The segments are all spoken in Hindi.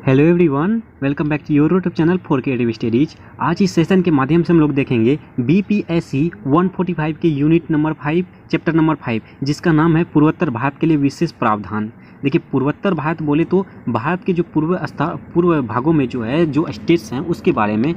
Hello everyone, welcome back to your YouTube channel for creative studies. आज इस सेशन के माध्यम से हम लोग देखेंगे बीपीएससी 145 के यूनिट नंबर 5 चैप्टर नंबर 5 जिसका नाम है पूर्वोत्तर भारत के लिए विशेष प्रावधान। देखिए, पूर्वोत्तर भारत बोले तो भारत के जो पूर्व भागों में जो है जो स्टेट्स हैं उसके बारे में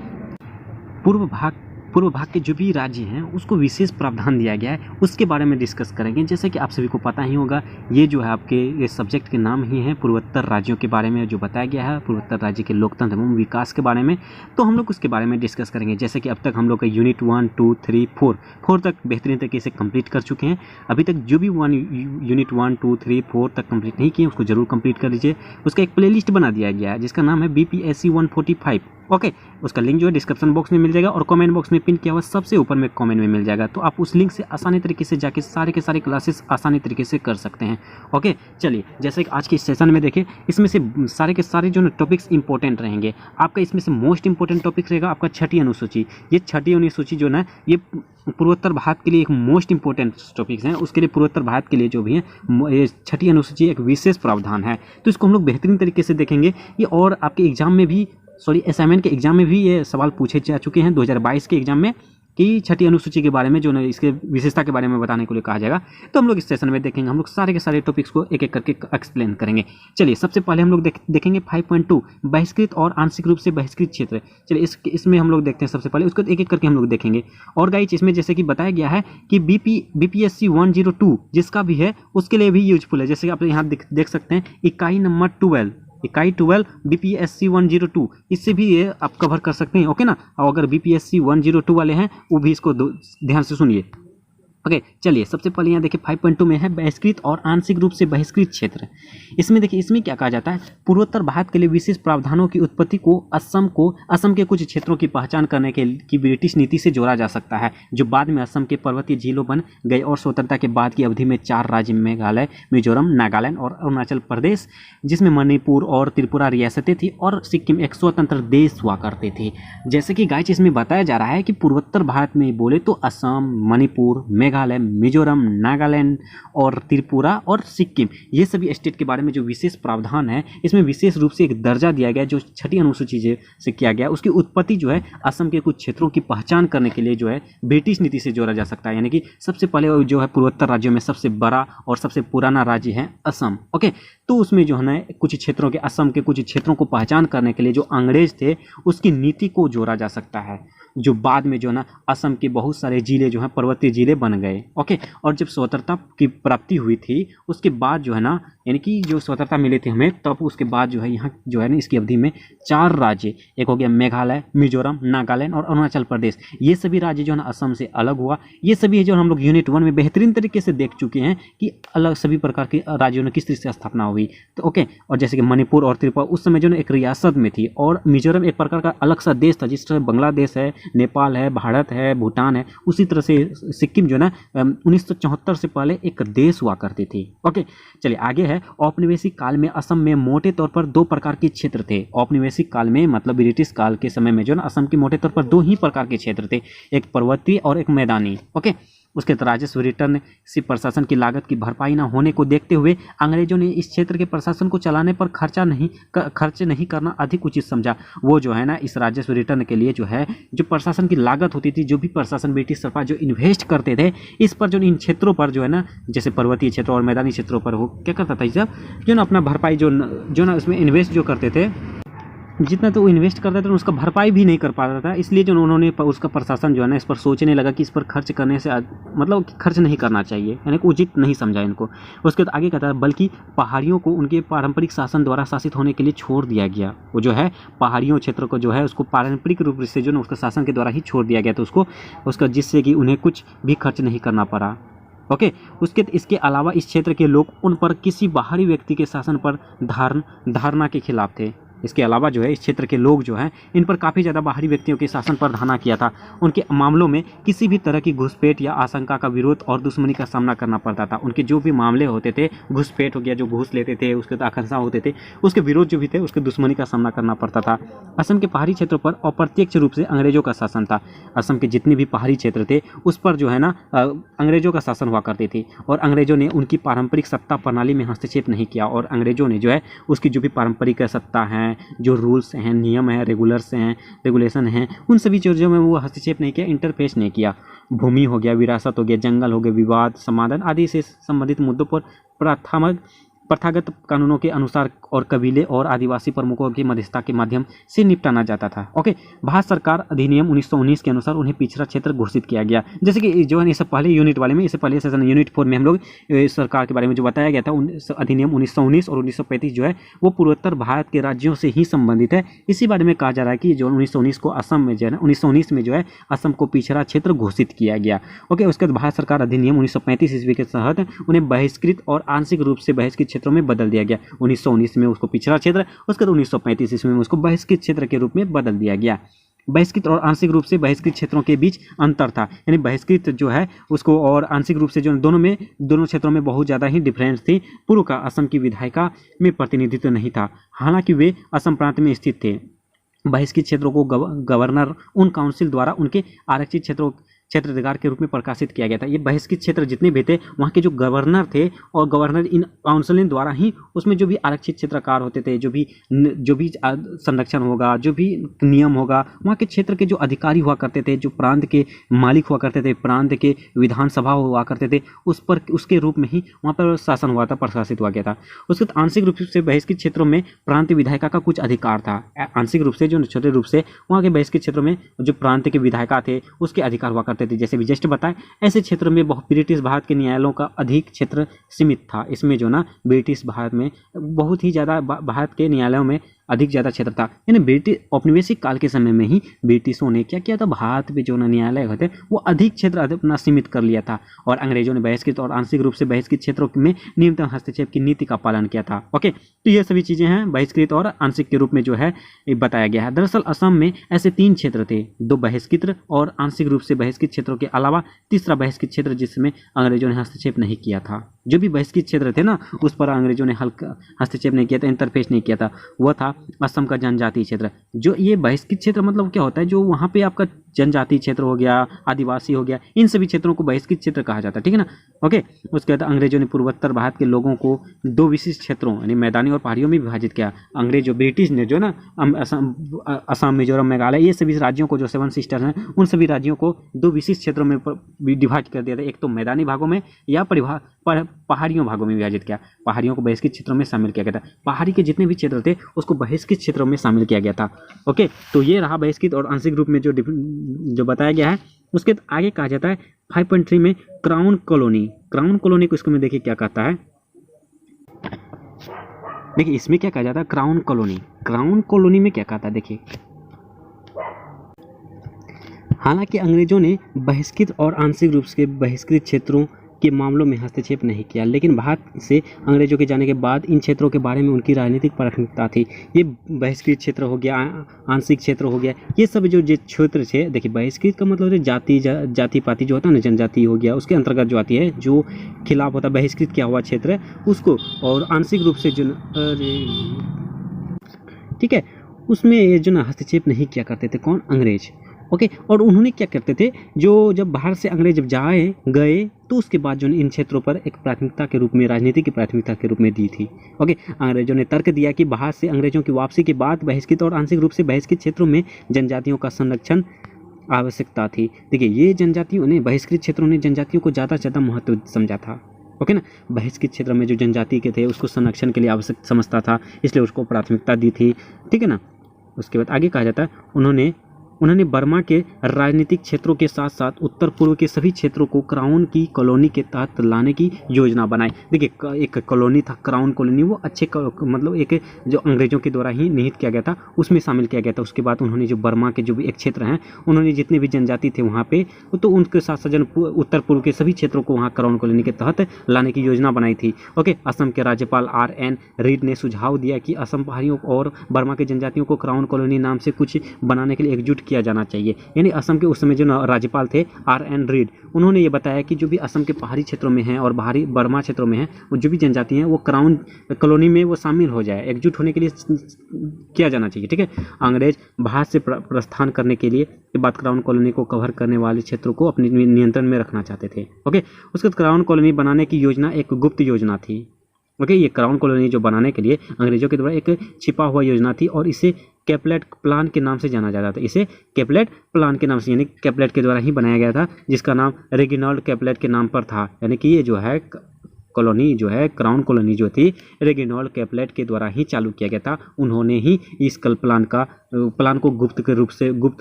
पूर्व भाग के जो भी राज्य हैं उसको विशेष प्रावधान दिया गया है, उसके बारे में डिस्कस करेंगे। जैसे कि आप सभी को पता ही होगा, ये जो है आपके इस सब्जेक्ट के नाम ही है पूर्वोत्तर राज्यों के बारे में जो बताया गया है, पूर्वोत्तर राज्य के लोकतंत्र एवं विकास के बारे में। तो हम लोग उसके बारे में डिस्कस करेंगे। जैसे कि अब तक हम लोग का यूनिट 1, 2, 3, 4 तक बेहतरीन तरीके से कंप्लीट कर चुके हैं। अभी तक जो भी यूनिट 1, 2, 3, 4 तक कंप्लीट नहीं किए उसको जरूर कंप्लीट कर लीजिए। उसका एक प्लेलिस्ट बना दिया गया है जिसका नाम है बीपीएससी 145। ओके, उसका लिंक जो है डिस्क्रिप्शन बॉक्स में मिल जाएगा और कमेंट बॉक्स में पिन किया हुआ सबसे ऊपर में कमेंट में मिल जाएगा। तो आप उस लिंक से आसानी तरीके से जाके सारे के सारे क्लासेस आसानी तरीके से कर सकते हैं। ओके, चलिए, जैसे कि आज के सेशन में देखिए, इसमें से सारे के सारे जो टॉपिक्स इंपॉर्टेंट रहेंगे। आपका इसमें से मोस्ट इंपॉर्टेंट टॉपिक रहेगा आपका छठी अनुसूची। ये छठी अनुसूची जो ना, ये पूर्वोत्तर भारत के लिए एक मोस्ट इंपॉर्टेंट टॉपिक्स हैं। उसके लिए पूर्वोत्तर भारत के लिए जो भी है ये छठी अनुसूची एक विशेष प्रावधान है। तो इसको हम लोग बेहतरीन तरीके से देखेंगे। ये और आपके एग्जाम में भी असाइनमेंट के एग्जाम में भी ये सवाल पूछे जा चुके हैं 2022 के एग्जाम में कि छठी अनुसूची के बारे में जो ना इसके विशेषता के बारे में बताने के लिए कहा जाएगा। तो हम लोग इस सेशन में देखेंगे, हम लोग सारे के सारे टॉपिक्स को एक एक करके एक्सप्लेन करेंगे। चलिए, सबसे पहले हम लोग देखेंगे 5.2 बहिष्कृत और आंशिक रूप से बहिष्कृत क्षेत्र। चलिए, इसमें हम लोग देखते हैं सबसे पहले, उसको एक एक करके हम लोग देखेंगे। और गाइस, इसमें जैसे कि बताया गया है कि बीपीएससी 102 जिसका भी है उसके लिए भी यूजफुल है। जैसे कि आप यहाँ देख सकते हैं इकाई नंबर 12 बीपीएससी 102, इससे भी ये आप कवर कर सकते हैं। ओके ना, और अगर बीपीएससी 102 वाले हैं वो भी इसको ध्यान से सुनिए। ओके, चलिए, सबसे पहले यहाँ देखिए 5.2 में है बहिष्कृत और आंशिक रूप से बहिष्कृत क्षेत्र। इसमें देखिए, इसमें क्या कहा जाता है, पूर्वोत्तर भारत के लिए विशेष प्रावधानों की उत्पत्ति को असम के कुछ क्षेत्रों की पहचान करने की ब्रिटिश नीति से जोड़ा जा सकता है, जो बाद में असम के पर्वतीय जिलों बन गए और स्वतंत्रता के बाद की अवधि में 4 राज्य मेघालय, मिजोरम, नागालैंड और अरुणाचल प्रदेश, जिसमें मणिपुर और त्रिपुरा रियासतें थी, और सिक्किम एक स्वतंत्र देश हुआ करते थे। जैसे कि गाइस, इसमें बताया जा रहा है कि पूर्वोत्तर भारत में बोले तो असम, मणिपुर, मेघालय, मिजोरम, नागालैंड और त्रिपुरा और सिक्किम, ये सभी स्टेट के बारे में जो विशेष प्रावधान है, इसमें विशेष रूप से एक दर्जा दिया गया जो छठी अनुसूची से किया गया। उसकी उत्पत्ति जो है असम के कुछ क्षेत्रों की पहचान करने के लिए जो है ब्रिटिश नीति से जोड़ा जा सकता है। यानी कि सबसे पहले जो है पूर्वोत्तर राज्यों में सबसे बड़ा और सबसे पुराना राज्य है असम। ओके, तो उसमें जो है ना कुछ क्षेत्रों के, असम के कुछ क्षेत्रों को पहचान करने के लिए जो अंग्रेज थे उसकी नीति को जोड़ा जा सकता है, जो बाद में जो है ना असम के बहुत सारे जिले जो हैं पर्वतीय जिले बन गए। ओके, और जब स्वतंत्रता की प्राप्ति हुई थी उसके बाद जो है ना, यानी कि जो स्वतंत्रता मिली थी हमें, तब उसके बाद जो है यहाँ जो है ना इसकी अवधि में 4 राज्य, एक हो गया मेघालय, मिजोरम, नागालैंड और अरुणाचल प्रदेश, ये सभी राज्य जो है ना असम से अलग हुआ। ये सभी जो हम लोग यूनिट 1 में बेहतरीन तरीके से देख चुके हैं कि अलग सभी प्रकार के राज्यों में किस तरह से स्थापना हुई। तो ओके, और जैसे कि मणिपुर और त्रिपुरा उस समय जो है एक रियासत में थी, और मिजोरम एक प्रकार का अलग सा देश था, जिस तरह बांग्लादेश है, नेपाल है, भारत है, भूटान है, उसी तरह से सिक्किम जो ना 1974 से पहले एक देश हुआ करती थी। ओके, चलिए आगे है। औपनिवेशिक काल में असम में मोटे तौर पर 2 प्रकार के क्षेत्र थे। औपनिवेशिक काल में मतलब ब्रिटिश काल के समय में जो ना असम के मोटे तौर पर 2 ही प्रकार के क्षेत्र थे, एक पर्वतीय और एक मैदानी। ओके, उसके राजस्व रिटर्न से प्रशासन की लागत की भरपाई न होने को देखते हुए अंग्रेजों ने इस क्षेत्र के प्रशासन को चलाने पर खर्च नहीं करना अधिक उचित समझा। वो जो है ना इस राजस्व रिटर्न के लिए जो है जो प्रशासन की लागत होती थी, जो भी प्रशासन ब्रिटिश सरकार जो इन्वेस्ट करते थे इस पर, जो इन क्षेत्रों पर जो है ना, जैसे पर्वतीय क्षेत्रों और मैदानी क्षेत्रों पर वो क्या करता था, सब जो ना अपना भरपाई जो ना उसमें इन्वेस्ट जो करते थे, जितना तो वो इन्वेस्ट करते थे उसका भरपाई भी नहीं कर पाता था। इसलिए जो उन्होंने उसका प्रशासन जो है ना इस पर सोचने लगा कि इस पर खर्च करने से मतलब खर्च नहीं करना चाहिए, यानी कि उचित नहीं समझा इनको। उसके बाद आगे कहता है, बल्कि पहाड़ियों को उनके पारंपरिक शासन द्वारा शासित होने के लिए छोड़ दिया गया। वो जो है पहाड़ियों क्षेत्र को जो है उसको पारंपरिक रूप से जो ना उसका शासन के द्वारा ही छोड़ दिया गया, तो उसका जिससे कि उन्हें कुछ भी खर्च नहीं करना पड़ा। ओके, इसके अलावा इस क्षेत्र के लोग उन पर किसी बाहरी व्यक्ति के शासन पर धारणा के खिलाफ थे। इसके अलावा जो है इस क्षेत्र के लोग जो हैं इन पर काफ़ी ज़्यादा बाहरी व्यक्तियों के शासन पर धारणा किया था। उनके मामलों में किसी भी तरह की घुसपैठ या आशंका का विरोध और दुश्मनी का सामना करना पड़ता था। उनके जो भी मामले होते थे, घुसपैठ हो गया, जो घूस लेते थे, उसके आकांक्षा होते थे, उसके विरोध जो भी थे उसके दुश्मनी का सामना करना पड़ता था। असम के पहाड़ी क्षेत्रों पर अप्रत्यक्ष रूप से अंग्रेजों का शासन था। असम के जितने भी पहाड़ी क्षेत्र थे उस पर जो है ना अंग्रेजों का शासन हुआ करते थे, और अंग्रेजों ने उनकी पारंपरिक सत्ता प्रणाली में हस्तक्षेप नहीं किया, और अंग्रेजों ने जो है उसकी जो भी पारंपरिक सत्ता है हैं, जो रूल्स हैं, नियम हैं, रेगुलेशन हैं, उन सभी चीज़ों में वो हस्तक्षेप नहीं किया, इंटरफेस नहीं किया। भूमि हो गया, विरासत हो गया, जंगल हो गया, विवाद समाधान आदि से संबंधित मुद्दों पर प्रथागत कानूनों के अनुसार और कबीले और आदिवासी प्रमुखों की मध्यस्थता के माध्यम से निपटाना जाता था। ओके, भारत सरकार अधिनियम 1919 के अनुसार उन्हें पिछड़ा क्षेत्र घोषित किया गया। जैसे कि जो है इससे पहले यूनिट वाले में, इससे पहले सेशन यूनिट 4 में हम लोग सरकार के बारे में जो बताया गया था, अधिनियम 1919 और 1935 जो है वो पूर्वोत्तर भारत के राज्यों से ही संबंधित है। इसी बारे में कहा जा रहा है कि जो 1919 को असम में जो है 1919 में जो है असम को पिछड़ा क्षेत्र घोषित किया गया। ओके, उसके बाद भारत सरकार अधिनियम 1935 ईस्वी के तहत उन्हें बहिष्कृत और आंशिक रूप से बहिष्कृत क्षेत्रों में बदल दिया गया। 1919 में उसको पिछड़ा क्षेत्र, उसके बाद 1935 ईस्वी में उसको बहिष्कृत क्षेत्र के रूप में बदल दिया गया। बहिष्कृत और आंशिक रूप से बहिष्कृत क्षेत्रों के बीच अंतर था, यानी बहिष्कृत जो है उसको और आंशिक रूप से जो दोनों क्षेत्रों में बहुत ज़्यादा ही डिफरेंस थी। पूर्व का असम की विधायिका में प्रतिनिधित्व नहीं था, हालांकि वे असम प्रांत में स्थित थे। बहिष्कृत क्षेत्रों को गवर्नर उन काउंसिल द्वारा उनके आरक्षित क्षेत्राधिकार के रूप में प्रकाशित किया गया था। ये बहिष्कृत क्षेत्र जितने भी थे वहाँ के जो गवर्नर थे और गवर्नर इन काउंसिल द्वारा ही उसमें जो भी आरक्षित क्षेत्रकार होते थे, जो भी संरक्षण होगा, जो भी नियम होगा, वहाँ के क्षेत्र के जो अधिकारी हुआ करते थे, जो प्रांत के मालिक हुआ करते थे, प्रांत के विधानसभा हुआ करते थे, उसके रूप में ही वहाँ पर शासन हुआ था, प्रशासित हुआ गया था। उसके बाद आंशिक रूप से बहिष्कृत क्षेत्रों में प्रांत विधायिका का कुछ अधिकार था। आंशिक रूप से जो छोटे रूप से वहाँ के बहिष्कृत क्षेत्रों में जो प्रांत के विधायिका थे उसके अधिकार हुआ करते थे। जैसे भी जस्ट बताएं, ऐसे क्षेत्र में ब्रिटिश भारत के न्यायालयों का अधिक क्षेत्र सीमित था। इसमें जो ना ब्रिटिश भारत में बहुत ही ज़्यादा भारत के न्यायालयों में अधिक ज़्यादा क्षेत्र था। यानी ब्रिटिश औपनिवेशिक काल के समय में ही ब्रिटिशों ने क्या किया था, भारत में जो न्यायालय होते वो अधिक क्षेत्र अपना सीमित कर लिया था और अंग्रेजों ने बहिष्कृत और आंशिक रूप से बहिष्कृत क्षेत्रों में न्यूनतम हस्तक्षेप की नीति का पालन किया था। ओके, तो ये सभी चीज़ें हैं बहिष्कृत और आंशिक के रूप में जो है बताया गया है। दरअसल असम में ऐसे 3 क्षेत्र थे, 2 बहिष्कृत और आंशिक रूप से बहिष्कृत क्षेत्रों के अलावा तीसरा बहिष्कृत क्षेत्र जिसमें अंग्रेजों ने हस्तक्षेप नहीं किया था। जो भी बहिष्कृत क्षेत्र थे ना उस पर अंग्रेजों ने हल्का हस्तक्षेप नहीं किया था, इंटरफेस नहीं किया था, वह था असम का जनजातीय क्षेत्र। जो ये बहिष्कृत क्षेत्र मतलब क्या होता है, जो वहाँ पे आपका जनजातीय क्षेत्र हो गया, आदिवासी हो गया, इन सभी क्षेत्रों को बहिष्कृत क्षेत्र कहा जाता है, ठीक है ना। ओके, उसके बाद अंग्रेजों ने पूर्वोत्तर भारत के लोगों को 2 विशिष्ट क्षेत्रों यानी मैदानी और पहाड़ियों में विभाजित किया। अंग्रेज ब्रिटिश ने जो ना असम, मिजोरम, मेघालय ये सभी राज्यों को जो 7 सिस्टर्स हैं उन सभी राज्यों को 2 विशिष्ट क्षेत्रों में डिवाइड कर दिया था। एक तो मैदानी भागों में या पहाड़ियों भागों में विभाजित किया। पहाड़ियों को बहिष्कृत क्षेत्रों में शामिल किया गया था। पहाड़ी के जितने भी क्षेत्र थे उसको बहिष्कृत क्षेत्रों में शामिल किया गया था। ओके, तो ये रहा बहिष्कृत और आंशिक रूप में जो बताया गया है। उसके आगे कहा जाता है 5.3 में क्राउन कॉलोनी। क्राउन कॉलोनी को इसको में देखिए क्या कहता है। देखिए इसमें क्या कहा जाता है, क्राउन कॉलोनी। क्राउन कॉलोनी में क्या कहता है देखिए, हालांकि अंग्रेजों ने बहिष्कृत और आंशिक रूप से बहिष्कृत क्षेत्रों के मामलों में हस्तक्षेप नहीं किया, लेकिन भारत से अंग्रेजों के जाने के बाद इन क्षेत्रों के बारे में उनकी राजनीतिक प्राथमिकता थी। ये बहिष्कृत क्षेत्र हो गया, आंशिक क्षेत्र हो गया, ये सब जो क्षेत्र थे, देखिए बहिष्कृत का मतलब है जाति पाति जो होता है ना, जनजाति हो गया, उसके अंतर्गत जो आती है, जो खिलाफ होता है बहिष्कृत किया हुआ क्षेत्र है उसको, और आंशिक रूप से जो ठीक है उसमें ये जो ना हस्तक्षेप नहीं किया करते थे कौन, अंग्रेज। ओके, और उन्होंने क्या करते थे, जो जब बाहर से अंग्रेज जब गए तो उसके बाद जो इन क्षेत्रों पर एक प्राथमिकता के रूप में, राजनीति की प्राथमिकता के रूप में दी थी। ओके, अंग्रेजों ने तर्क दिया कि बाहर से अंग्रेजों की वापसी के बाद बहिष्कृत और आंशिक रूप से बहिष्कृत क्षेत्रों में जनजातियों का संरक्षण आवश्यकता थी। देखिए ये जनजातियों ने, बहिष्कृत क्षेत्रों ने जनजातियों को ज़्यादा से ज़्यादा महत्व समझा था। ओके ना, बहिष्कृत क्षेत्र में जो जनजाति के थे उसको संरक्षण के लिए आवश्यक समझता था, इसलिए उसको प्राथमिकता दी थी, ठीक है ना। उसके बाद आगे कहा जाता है उन्होंने बर्मा के राजनीतिक क्षेत्रों के साथ साथ उत्तर पूर्व के सभी क्षेत्रों को क्राउन की कॉलोनी के तहत लाने की योजना बनाई। देखिए एक कॉलोनी था क्राउन कॉलोनी, वो मतलब एक जो अंग्रेजों के द्वारा ही निहित किया गया था उसमें शामिल किया गया था। उसके बाद उन्होंने जो बर्मा के जो भी एक क्षेत्र हैं उन्होंने जितने भी जनजाति थे वहाँ पे, तो उनके साथ साथ उत्तर पूर्व के सभी क्षेत्रों को वहाँ क्राउन कॉलोनी के तहत लाने की योजना बनाई थी। ओके, असम के राज्यपाल RN रीड ने सुझाव दिया कि असम पहाड़ियों और बर्मा के जनजातियों को क्राउन कॉलोनी नाम से कुछ बनाने के लिए एकजुट किया जाना चाहिए। यानी असम के उस समय जो राज्यपाल थे RN रीड, उन्होंने ये बताया कि जो भी असम के पहाड़ी क्षेत्रों में हैं और बाहरी बर्मा क्षेत्रों में हैं, वो जो भी जनजाति हैं वो क्राउन कॉलोनी में वो शामिल हो जाए, एकजुट होने के लिए किया जाना चाहिए, ठीक है। अंग्रेज भारत से प्रस्थान करने के लिए के बाद क्राउन कॉलोनी को कवर करने वाले क्षेत्रों को अपने नियंत्रण में रखना चाहते थे। ओके, उसके बाद क्राउन कॉलोनी बनाने की योजना एक गुप्त योजना थी। ओके, ये क्राउन कॉलोनी जो बनाने के लिए अंग्रेजों के द्वारा एक छिपा हुआ योजना थी और इसे कैपलेट प्लान के नाम से जाना जाता था। इसे कैपलेट प्लान के नाम से यानी कैपलेट के द्वारा ही बनाया गया था, जिसका नाम रेगिनाल्ड कैपलेट के नाम पर था। यानी कि ये जो है कॉलोनी जो है क्राउन कॉलोनी जो थी रेगिनाल्ड कैपलेट के द्वारा ही चालू किया गया था। उन्होंने ही इस प्लान को गुप्त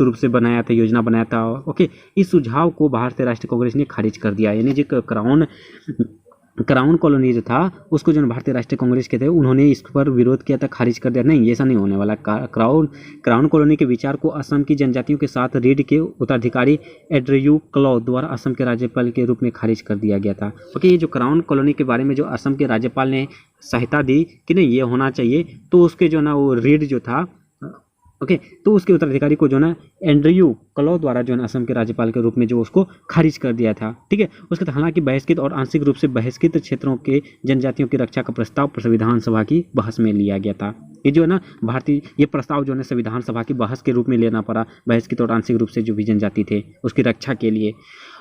रूप से बनाया था, योजना बनाया था। ओके, इस सुझाव को भारतीय राष्ट्रीय कांग्रेस ने खारिज कर दिया। यानी जो क्राउन कॉलोनी जो था उसको जो भारतीय राष्ट्रीय कांग्रेस के थे उन्होंने इस पर विरोध किया था, खारिज कर दिया। नहीं, ऐसा नहीं होने वाला। क्राउन कॉलोनी के विचार को असम की जनजातियों के साथ रीड के उत्तराधिकारी एंड्रयू क्लॉ द्वारा असम के राज्यपाल के रूप में खारिज कर दिया गया था। ओके, ये जो क्राउन कॉलोनी के बारे में जो असम के राज्यपाल ने सहायता दी कि नहीं ये होना चाहिए, तो उसके जो ना वो रीड जो था, ओके, तो उसके उत्तराधिकारी को जो ना एंड्रयू क्लॉ द्वारा जो है असम के राज्यपाल के रूप में जो उसको खारिज कर दिया था। ठीक है, उसके बाद हालांकि बहिष्कृत और आंशिक रूप से बहिष्कृत क्षेत्रों के जनजातियों की रक्षा का प्रस्ताव संविधान सभा की बहस में लिया गया था। ये जो है ना ये प्रस्ताव जो है संविधान सभा की बहस के रूप में लेना पड़ा, बहिष्कृत और आंशिक रूप से जो भी जनजाति थे उसकी रक्षा के लिए।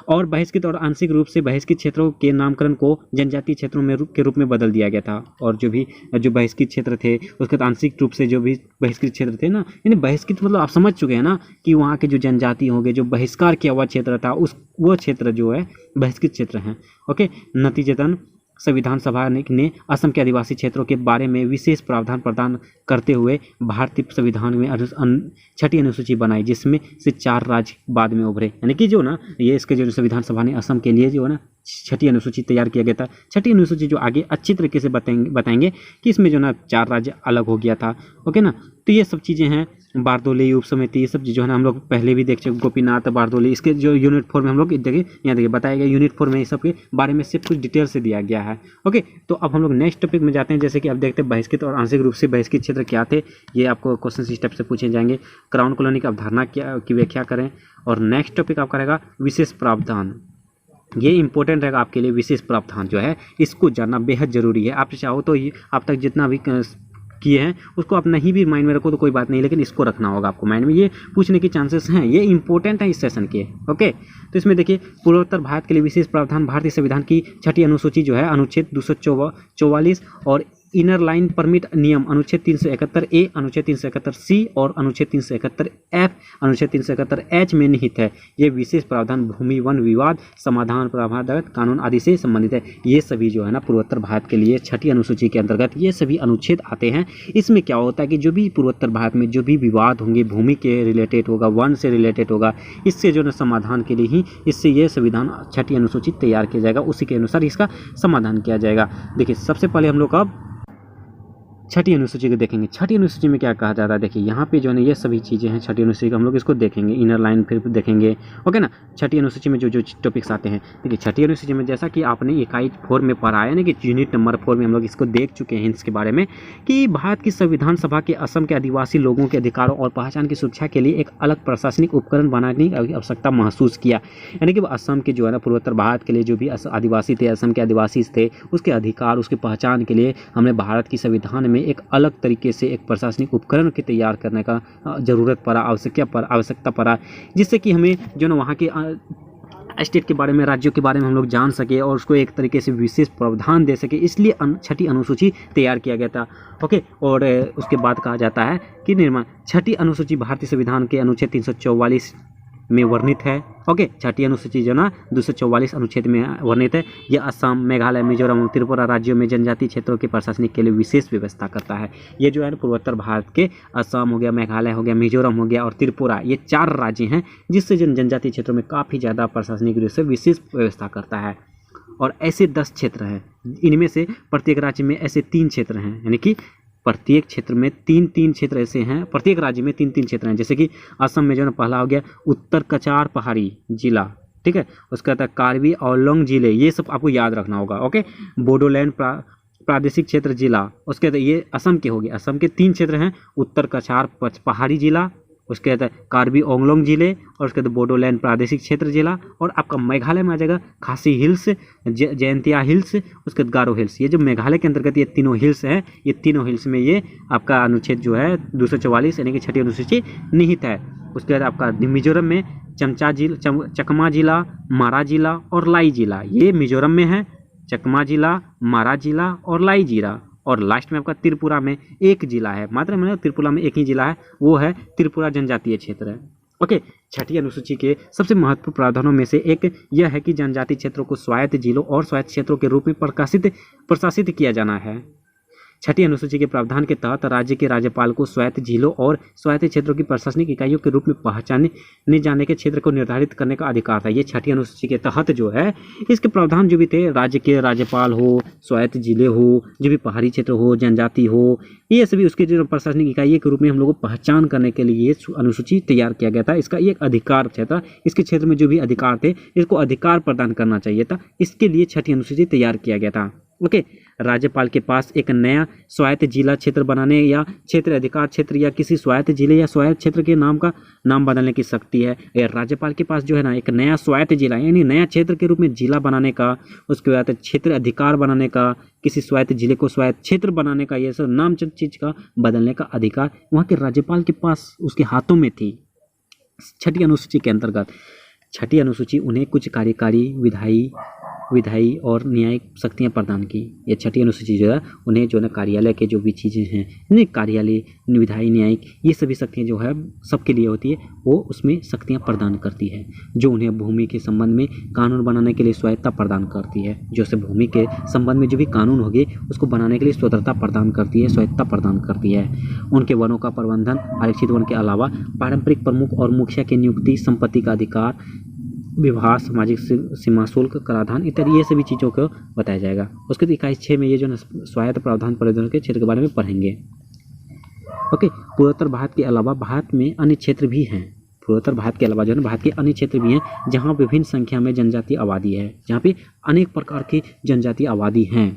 और बहिष्कृत और आंशिक रूप से बहिष्कृत क्षेत्रों के नामकरण को जनजातीय क्षेत्रों के रूप में बदल दिया गया था। और जो बहिष्कृत क्षेत्र थे उसके आंशिक रूप से जो भी बहिष्कृत क्षेत्र थे ना, यानी बहिष्कृत मतलब आप समझ चुके हैं ना कि वहाँ के जो जनजाति होंगे, जो बहिष्कार किया हुआ क्षेत्र था वो क्षेत्र जो है बहिष्कृत क्षेत्र हैं। ओके, नतीजतन संविधान सभा ने असम के आदिवासी क्षेत्रों के बारे में विशेष प्रावधान प्रदान करते हुए भारतीय संविधान में छठी अनुसूची बनाई, जिसमें से 4 राज्य बाद में उभरे। यानी कि जो ना ये इसके जो संविधान सभा ने असम के लिए जो है ना छठी अनुसूची तैयार किया गया था। छठी अनुसूची जो आगे अच्छी तरीके से बताएंगे कि इसमें जो ना 4 राज्य अलग हो गया था। ओके ना, तो ये सब चीज़ें हैं। बारदोली उप समिति, ये सब जो है ना हम लोग पहले भी देख चुके, गोपीनाथ बारदोली, इसके जो यूनिट 4 में हम लोग देखिए बताया गया। यूनिट 4 में इस सब के बारे में सिर्फ कुछ डिटेल से दिया गया है। ओके, तो अब हम लोग नेक्स्ट टॉपिक में जाते हैं। जैसे कि आप देखते हैं बहिष्कृत और आंशिक रूप से बहिष्कृत क्षेत्र क्या थे, ये आपको क्वेश्चन इस टाइप से पूछे जाएंगे। क्राउन कॉलोनी की अवधारणा की व्याख्या करें। और नेक्स्ट टॉपिक आपका रहेगा विशेष प्रावधान। ये इंपॉर्टेंट रहेगा आपके लिए। विशेष प्रावधान जो है इसको जानना बेहद जरूरी है। आप चाहो तो ये आप तक जितना भी किए हैं उसको आप नहीं भी माइंड में रखो तो कोई बात नहीं, लेकिन इसको रखना होगा आपको माइंड में। ये पूछने के चांसेस हैं, ये इंपॉर्टेंट है इस सेशन के। ओके, तो इसमें देखिए पूर्वोत्तर भारत के लिए विशेष प्रावधान भारतीय संविधान की छठी अनुसूची जो है अनुच्छेद 244 और इनर लाइन परमिट नियम अनुच्छेद 371 ए, अनुच्छेद 371 सी और अनुच्छेद 371 एफ, अनुच्छेद 371 एच में निहित है। ये विशेष प्रावधान भूमि वन विवाद समाधान प्रावधान कानून आदि से संबंधित है। ये सभी जो है ना पूर्वोत्तर भारत के लिए छठी अनुसूची के अंतर्गत ये सभी अनुच्छेद आते हैं। इसमें क्या होता है कि जो भी पूर्वोत्तर भारत में जो भी विवाद होंगे भूमि के रिलेटेड होगा, वन से रिलेटेड होगा, इससे जो है समाधान के लिए ही इससे ये संविधान छठी अनुसूची तैयार किया जाएगा, उसी के अनुसार इसका समाधान किया जाएगा। देखिए सबसे पहले हम लोग अब छठी अनुसूची को देखेंगे। छठी अनुसूची में क्या कहा जाता है, देखिए यहाँ पे जो है ये सभी चीज़ें हैं छठी अनुसूची का, हम लोग इसको देखेंगे। इनर लाइन फिर देखेंगे। ओके ना, छठी अनुसूची में जो टॉपिक्स आते हैं, देखिए छठी अनुसूची में जैसा कि आपने इकाई 4 में पढ़ा है ना कि यूनिट नंबर 4 में हम लोग इसको देख चुके हैं इसके बारे में कि भारत की संविधान सभा के असम के आदिवासी लोगों के अधिकारों और पहचान की सुरक्षा के लिए एक अलग प्रशासनिक उपकरण बनाने की आवश्यकता महसूस किया। यानी कि असम के जो है ना पूर्वोत्तर भारत के लिए जो भी आदिवासी थे, असम के आदिवासी थे, उसके अधिकार उसके पहचान के लिए हमने भारत की संविधान में एक अलग तरीके से एक प्रशासनिक उपकरण के तैयार करने का जरूरत पड़ा, आवश्यकता पड़ा, जिससे कि हमें जो ना वहाँ के स्टेट के बारे में, राज्यों के बारे में हम लोग जान सके और उसको एक तरीके से विशेष प्रावधान दे सके, इसलिए छठी अनुसूची तैयार किया गया था। ओके, और उसके बाद कहा जाता है कि निर्माण छठी अनुसूची भारतीय संविधान के अनुच्छेद 344 में वर्णित है। ओके, छठी अनुसूची जो ना 244 अनुच्छेद में वर्णित है। यह असम, मेघालय, मिजोरम और त्रिपुरा राज्यों में जनजातीय क्षेत्रों के प्रशासनिक के लिए विशेष व्यवस्था करता है। ये जो है पूर्वोत्तर भारत के असम हो गया, मेघालय हो गया, मिजोरम हो गया और त्रिपुरा, ये 4 राज्य हैं जिससे जनजातीय क्षेत्रों में काफ़ी ज़्यादा प्रशासनिक रूप से विशेष व्यवस्था करता है। और ऐसे 10 क्षेत्र हैं, इनमें से प्रत्येक राज्य में ऐसे 3 क्षेत्र हैं, यानी कि प्रत्येक क्षेत्र में 3-3 क्षेत्र ऐसे हैं, प्रत्येक राज्य में 3-3 क्षेत्र हैं। जैसे कि असम में जो है पहला हो गया उत्तर कचार पहाड़ी जिला, ठीक है, उसके बाद कार्बी आंगलोंग जिले, ये सब आपको याद रखना होगा। ओके, बोडोलैंड प्रादेशिक क्षेत्र जिला, उसके बाद ये असम के हो गए। असम के 3 क्षेत्र हैं, उत्तर कचार पहाड़ी जिला, उसके बाद कार्बी आंगलोंग जिले और उसके बाद बोडोलैंड प्रादेशिक क्षेत्र जिला। और आपका मेघालय में आ जाएगा खासी हिल्स, जयंतिया हिल्स, उसके बाद गारो हिल्स। ये जो मेघालय के अंतर्गत ये तीनों हिल्स हैं, ये तीनों हिल्स में ये आपका अनुच्छेद जो है 244 यानी कि छठी अनुसूची निहित है। उसके बाद आपका मिजोरम में चकमा जिला, मारा जिला और लाई जिला, ये मिजोरम में है। चकमा जिला, मारा जिला और लाई जिला, और लास्ट में आपका त्रिपुरा में एक जिला है, मात्र में त्रिपुरा में एक ही जिला है, वो है त्रिपुरा जनजातीय क्षेत्र है। ओके, छठी अनुसूची के सबसे महत्वपूर्ण प्रावधानों में से एक यह है कि जनजातीय क्षेत्रों को स्वायत्त जिलों और स्वायत्त क्षेत्रों के रूप में प्रशासित किया जाना है। छठी अनुसूची के प्रावधान के तहत राज्य के राज्यपाल को स्वायत्त जिलों और स्वायत्त क्षेत्रों की प्रशासनिक इकाइयों के रूप में पहचाने जाने के क्षेत्र को निर्धारित करने का अधिकार था। ये छठी अनुसूची के तहत जो है इसके प्रावधान जो भी थे, राज्य के राज्यपाल हो, स्वायत्त जिले हो, जो भी पहाड़ी क्षेत्र हो, जनजाति हो, ये सभी उसके जो प्रशासनिक इकाइयों के रूप में हम लोगों को पहचान करने के लिए ये अनुसूची तैयार किया गया था। इसका एक अधिकार था, इसके क्षेत्र में जो भी अधिकार थे इसको अधिकार प्रदान करना चाहिए था, इसके लिए छठी अनुसूची तैयार किया गया था। ओके, राज्यपाल के पास एक नया स्वायत्त जिला क्षेत्र बनाने या क्षेत्र अधिकार क्षेत्र या किसी स्वायत्त जिले या स्वायत्त क्षेत्र के नाम बदलने की शक्ति है। या राज्यपाल के पास जो है ना एक नया स्वायत्त जिला यानी नया क्षेत्र के रूप में जिला बनाने का, उसके बाद क्षेत्र अधिकार बनाने का, किसी स्वायत्त जिले को स्वायत्त क्षेत्र बनाने का, ये सब नाम चीज का बदलने का अधिकार वहाँ के राज्यपाल के पास उसके हाथों में थी। छठी अनुसूची के अंतर्गत छठी अनुसूची उन्हें कुछ कार्यकारी, विधायी और न्यायिक शक्तियां प्रदान की। ये छठी अनुसूची जो है उन्हें जो है कार्यालय के जो भी चीज़ें हैं, यानी कार्यालय, विधायी, न्यायिक, ये सभी शक्तियां जो है सबके लिए होती है, वो उसमें शक्तियां प्रदान करती है। जो उन्हें भूमि के संबंध में कानून बनाने के लिए स्वायत्तता प्रदान करती है, जो से भूमि के संबंध में जो भी कानून होगी उसको बनाने के लिए स्वतंत्रता प्रदान करती है, स्वायत्तता प्रदान करती है। उनके वनों का प्रबंधन, आरक्षित वन के अलावा पारंपरिक प्रमुख और मुखिया की नियुक्ति, संपत्ति का अधिकार, विवाह, सामाजिक सीमा शुल्क, कराधान इत्यादि ये सभी चीज़ों को बताया जाएगा। उसके इकाई 6 में ये जो स्वायत्त प्रावधान परिवर्तन के क्षेत्र के बारे में पढ़ेंगे। ओके, पूर्वोत्तर भारत के अलावा भारत में अन्य क्षेत्र भी हैं। पूर्वोत्तर भारत के अलावा जो है भारत के अन्य क्षेत्र भी हैं जहाँ विभिन्न संख्या में जनजातीय आबादी है, जहाँ पे अनेक प्रकार की जनजातीय आबादी हैं।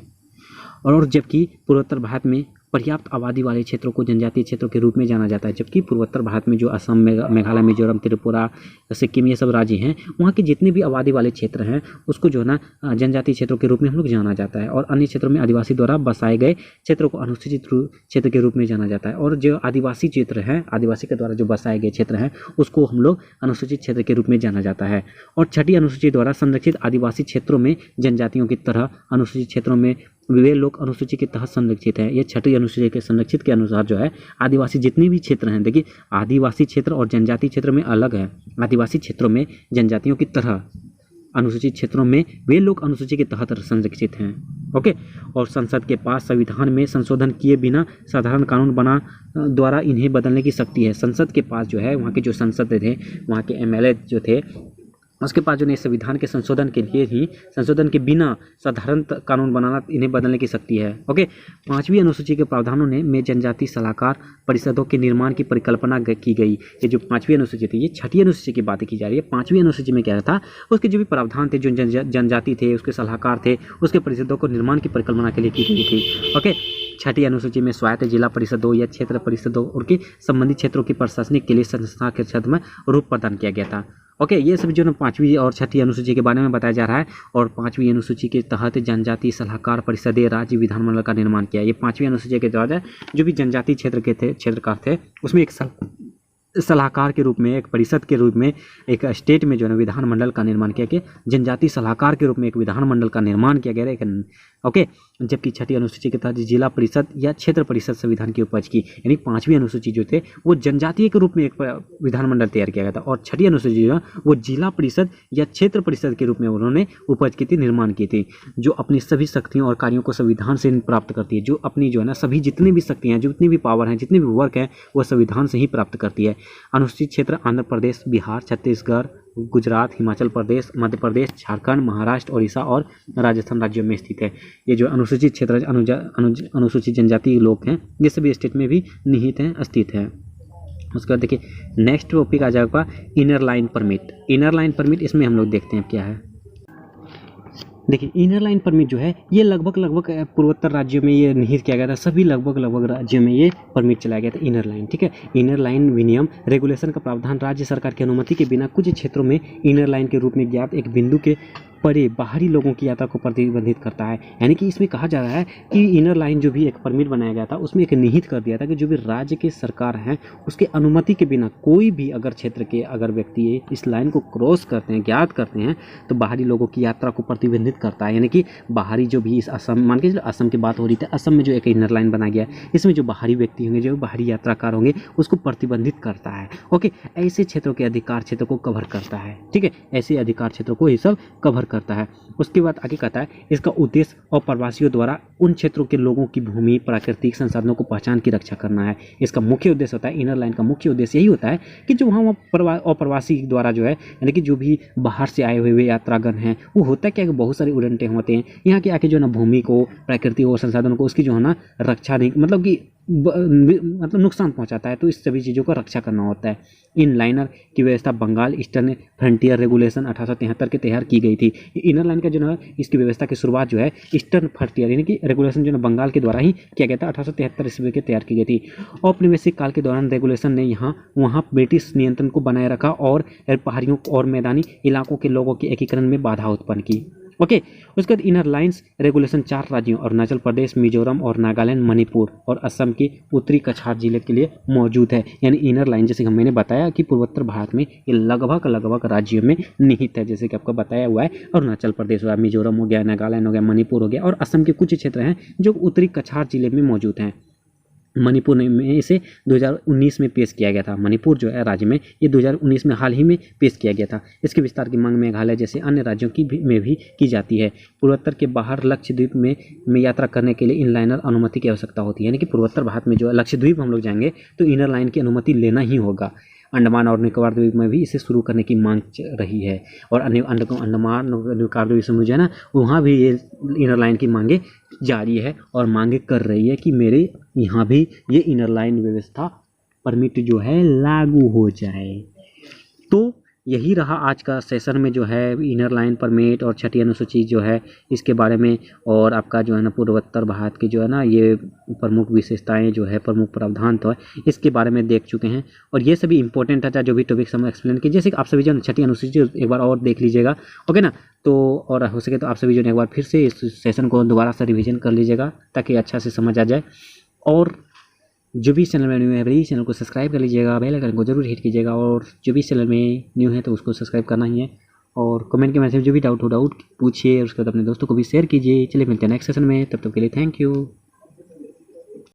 और जबकि पूर्वोत्तर भारत में पर्याप्त आबादी वाले क्षेत्रों को जनजातीय क्षेत्रों के रूप में जाना जाता है, जबकि पूर्वोत्तर भारत में जो असम, मेघालय, मिजोरम, त्रिपुरा, सिक्किम ये सब राज्य हैं, वहाँ के जितने भी आबादी वाले क्षेत्र हैं उसको जो है ना जनजातीय क्षेत्रों के रूप में हम लोग जाना जाता है। और अन्य क्षेत्रों में आदिवासी द्वारा बसाए गए क्षेत्रों को अनुसूचित क्षेत्र के रूप में जाना जाता है। और जो आदिवासी क्षेत्र है, आदिवासी के द्वारा जो बसाए गए क्षेत्र हैं उसको हम लोग अनुसूचित क्षेत्र के रूप में जाना जाता है। और छठी अनुसूची द्वारा संरक्षित आदिवासी क्षेत्रों में जनजातियों की तरह अनुसूचित क्षेत्रों में वे लोग अनुसूची के तहत संरक्षित है। ये छठी अनुसूची के संरक्षित के अनुसार जो है आदिवासी जितने भी क्षेत्र हैं, देखिए आदिवासी क्षेत्र और जनजातीय क्षेत्र में अलग है। आदिवासी क्षेत्रों में जनजातियों की तरह अनुसूचित क्षेत्रों में वे लोग अनुसूची के तहत संरक्षित हैं। ओके, और संसद के पास संविधान में संशोधन किए बिना साधारण कानून बना द्वारा इन्हें बदलने की शक्ति है। संसद के पास जो है, वहाँ के जो संसद थे, वहाँ के एमएलए जो थे, उसके पास जो नहीं संविधान के संशोधन के लिए ही, संशोधन के बिना साधारण कानून बनाना, इन्हें बदलने की शक्ति है। ओके, 5वीं अनुसूची के प्रावधानों में जनजाति सलाहकार परिषदों के निर्माण की परिकल्पना की गई। ये जो 5वीं अनुसूची थी, ये छठी अनुसूची की बात की जा रही है। 5वीं अनुसूची में क्या था, उसके जो भी प्रावधान थे, जो जनजाति थे, उसके सलाहकार थे, उसके परिषदों को निर्माण की परिकल्पना के लिए की गई थी। ओके, छठी अनुसूची में स्वायत्त जिला परिषदों या क्षेत्र परिषदों और के संबंधित क्षेत्रों की प्रशासनिक के लिए संस्था के क्षेत्र में रूप प्रदान किया गया था। ओके, ये सब जो 5वीं और छठी अनुसूची के बारे में बताया जा रहा है। और 5वीं अनुसूची के तहत जनजाति सलाहकार परिषदें राज्य विधानमंडल का निर्माण किया। ये 5वीं अनुसूची के तहत जो भी जनजाति क्षेत्रकार थे उसमें एक सलाहकार के रूप में, एक परिषद के रूप में, एक स्टेट में जो है विधानमंडल का निर्माण किया गया। जनजाति सलाहकार के रूप में एक विधानमंडल का निर्माण किया गया। ओके, जबकि छठी अनुसूची के तहत जिला परिषद या क्षेत्र परिषद संविधान की उपज की, यानी 5वीं अनुसूची जो थे वो जनजातीय के रूप में एक विधानमंडल तैयार किया गया था। और छठी अनुसूची जो वो जिला परिषद या क्षेत्र परिषद के रूप में उन्होंने उपज की थी, निर्माण की थी, जो अपनी सभी शक्तियों और कार्यों को संविधान से प्राप्त करती है। जो अपनी जो है ना सभी जितनी भी शक्तियाँ, जितनी भी पावर हैं, जितने भी वर्क हैं, वो संविधान से ही प्राप्त करती है। अनुसूचित क्षेत्र आंध्र प्रदेश, बिहार, छत्तीसगढ़, गुजरात, हिमाचल प्रदेश, मध्य प्रदेश, झारखंड, महाराष्ट्र, ओडिशा और राजस्थान राज्यों में स्थित है। ये जो अनुसूचित क्षेत्र, अनुसूचित जनजाति लोग हैं, ये सभी स्टेट में भी निहित हैं, स्थित है। उसके बाद देखिए नेक्स्ट टॉपिक आ जाएगा inner line permit. Inner line permit, इसमें हम लोग देखते हैं क्या है। देखिए इनर लाइन परमिट जो है ये लगभग पूर्वोत्तर राज्यों में ये निहित किया गया था। सभी लगभग राज्यों में ये परमिट चलाया गया था, इनर लाइन। ठीक है, इनर लाइन विनियम रेगुलेशन का प्रावधान राज्य सरकार की अनुमति के बिना कुछ क्षेत्रों में इनर लाइन के रूप में ज्ञात एक बिंदु के परे बाहरी लोगों की यात्रा को प्रतिबंधित करता है। यानी कि इसमें कहा जा रहा है कि इनर लाइन जो भी एक परमिट बनाया गया था उसमें एक निहित कर दिया था कि जो भी राज्य के सरकार हैं उसके अनुमति के बिना कोई भी अगर क्षेत्र के अगर व्यक्ति इस लाइन को क्रॉस करते हैं, ज्ञात करते हैं, तो बाहरी लोगों की यात्रा को प्रतिबंधित करता है। यानी कि बाहरी जो भी इस असम, मान के चलो असम की बात हो रही थी, असम में जो एक इनर लाइन बनाया गया है इसमें जो बाहरी व्यक्ति होंगे, जो बाहरी यात्राकार होंगे, उसको प्रतिबंधित करता है। ओके, ऐसे क्षेत्रों के अधिकार क्षेत्र को कवर करता है। ठीक है, ऐसे अधिकार क्षेत्रों को ये सब कवर करता है। उसके बाद आगे कहता है इसका उद्देश्य अप्रवासियों द्वारा उन क्षेत्रों के लोगों की भूमि, प्राकृतिक संसाधनों को पहचान की रक्षा करना है। इसका मुख्य उद्देश्य होता है, इनर लाइन का मुख्य उद्देश्य यही होता है कि जो वहाँ अप्रवासी द्वारा जो है, यानी कि जो भी बाहर से आए हुए यात्रागण हैं, वो होता है क्या कि बहुत सारे उड़नते होते हैं यहाँ के आके जो है ना भूमि को, प्राकृतिक और संसाधनों को, उसकी जो है ना रक्षा नहीं, मतलब कि मतलब नुकसान पहुंचाता है, तो इस सभी चीज़ों का रक्षा करना होता है। इन लाइनर की व्यवस्था बंगाल ईस्टर्न फ्रंटियर रेगुलेशन 1873 के तैयार की गई थी। इनर लाइन का जो है इसकी व्यवस्था की शुरुआत जो है ईस्टर्न फ्रंटियर यानी कि रेगुलेशन जो है बंगाल के द्वारा ही किया गया था, 1873 ईस्वी के तैयार की गई थी। औपनिवेशिक काल के दौरान रेगुलेशन ने वहाँ ब्रिटिश नियंत्रण को बनाए रखा और पहाड़ियों और मैदानी इलाकों के लोगों के एकीकरण में बाधा उत्पन्न की। ओके, उसके बाद इनर लाइंस रेगुलेशन 4 राज्यों अरुणाचल प्रदेश, मिजोरम और नागालैंड, मणिपुर और असम के उत्तरी कछार जिले के लिए मौजूद है। यानी इनर लाइन जैसे कि मैंने बताया कि पूर्वोत्तर भारत में ये लगभग राज्यों में निहित है, जैसे कि आपको बताया हुआ है अरुणाचल प्रदेश हुआ, मिजोरम हो गया, नागालैंड हो गया, मणिपुर हो गया और असम के कुछ क्षेत्र हैं जो उत्तरी कछार जिले में मौजूद हैं। मणिपुर में इसे 2019 में पेश किया गया था। मणिपुर जो है राज्य में ये 2019 में हाल ही में पेश किया गया था। इसके विस्तार की मांग मेघालय जैसे अन्य राज्यों में भी की जाती है। पूर्वोत्तर के बाहर लक्षद्वीप में यात्रा करने के लिए इनलाइनर अनुमति की आवश्यकता होती है। यानी कि पूर्वोत्तर भारत में जो है लक्षद्वीप हम लोग जाएंगे तो इनर लाइन की अनुमति लेना ही होगा। अंडमान और निकोबार द्वीप में भी इसे शुरू करने की मांग रही है और अंडमान और निकोबार द्वीप समूह जो है ना वहाँ भी ये इनर लाइन की मांगे जारी है और मांगे कर रही है कि मेरे यहाँ भी ये इनर लाइन व्यवस्था परमिट जो है लागू हो जाए। तो यही रहा आज का सेशन में जो है इनर लाइन परमिट और छठी अनुसूची जो है इसके बारे में, और आपका जो है ना पूर्वोत्तर भारत की जो है ना ये प्रमुख विशेषताएं जो है, प्रमुख प्रावधान तो है इसके बारे में देख चुके हैं। और ये सभी इंपॉर्टेंट था जो भी टॉपिक्स हम एक्सप्लेन किए, जैसे कि आप सभी जो छठी अनुसूची एक बार और देख लीजिएगा। ओके ना, तो और हो सके तो आप सभी जो एक बार फिर से इस सेशन को दोबारा से रिविजन कर लीजिएगा ताकि अच्छा से समझ आ जाए। और जो भी चैनल में न्यू है प्लीज़ चैनल को सब्सक्राइब कर लीजिएगा, बेल आइकन को जरूर हिट कीजिएगा, और जो भी चैनल में न्यू है तो उसको सब्सक्राइब करना ही है। और कमेंट के माध्यम से जो भी डाउट पूछिए, उसके बाद अपने दोस्तों को भी शेयर कीजिए। चलिए मिलते हैं नेक्स्ट सेशन में, तब तक के लिए थैंक यू।